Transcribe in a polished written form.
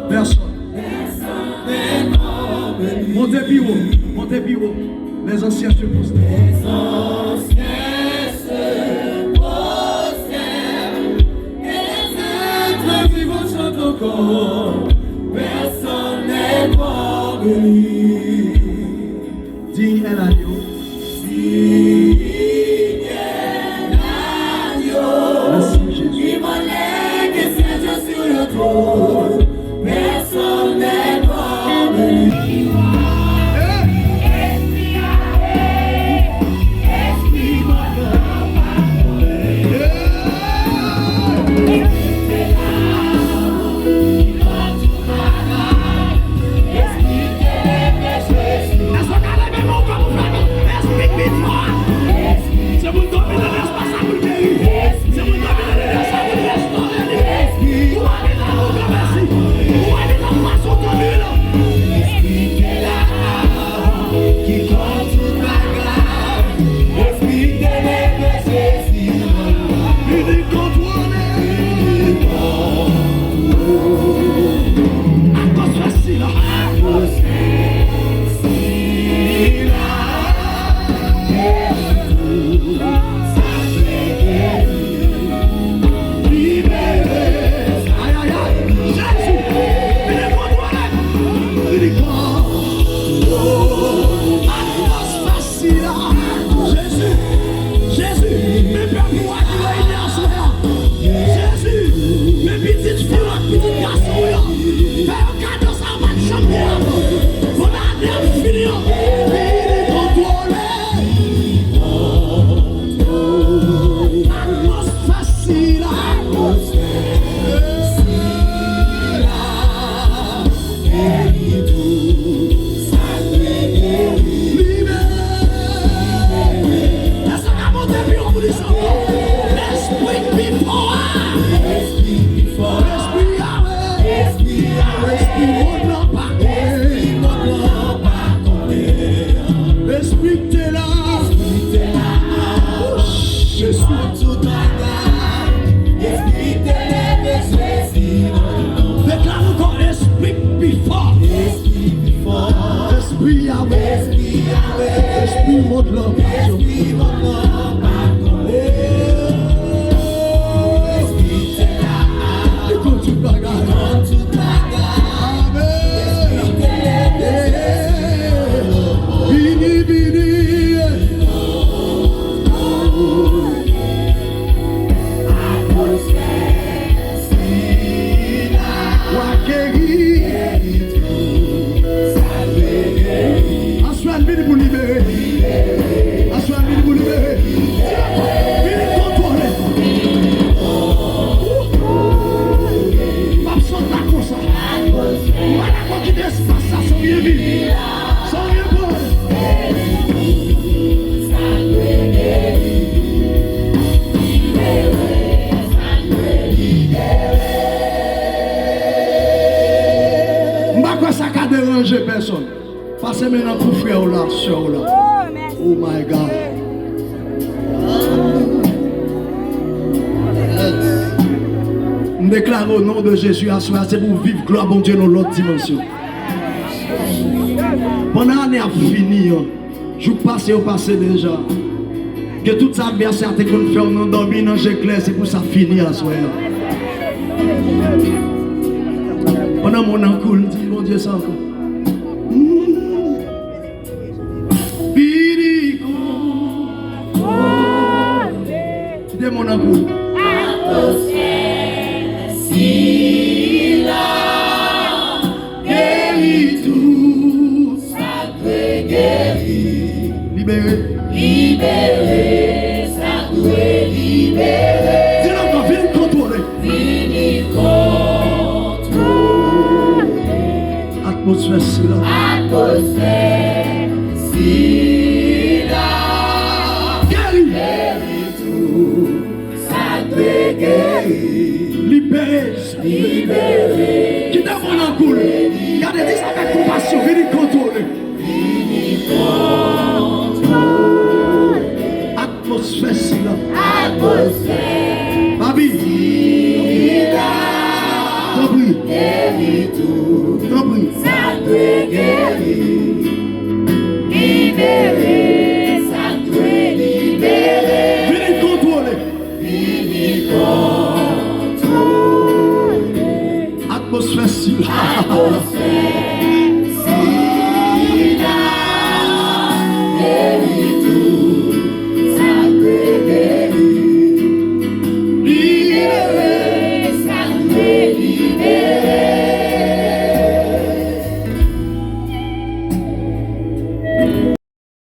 Personne. Montez plus haut. Montez plus haut. Les anciens se posent. Les anciens se posent. Et les êtres vivants chantent encore. Personne n'est comme lui. Digne est l'agneau. Digne est l'agneau. Merci Jésus. Il volait que c'est Dieu sur le trône. Personne n'est comme lui. Personne. Passez maintenant pour frère là, soeur là. Oh my God. Je déclare au nom de Jésus à soi, c'est pour vivre gloire bon Dieu dans l'autre dimension. Pendant l'année a fini, je passe au passé déjà. Que tout ça bien certain qu'on fait on dormir dans l'éclair, c'est pour ça finir à soi. Pendant mon an cool, dit mon Dieu ça encore. Mon amour. Si la guérit tout, sacré guérit. Libéré. Libéré, sacré libéré. Dis-le encore, viens contrôler. Viens contrôler. Atmosphère si la. Atmosphère si la guérit tout. Libéré, libéré. Qui t'a mon encoule? Gardez ça avec compassion, venez contrôler. Atmosphère, c'est là. Atmosphère. Babi. Compris. T'en prie. Ça doit guérir, libérer, ça doit libérer. Venez contrôler. Venez contrôler. Atmosphère si là. Atmosphère.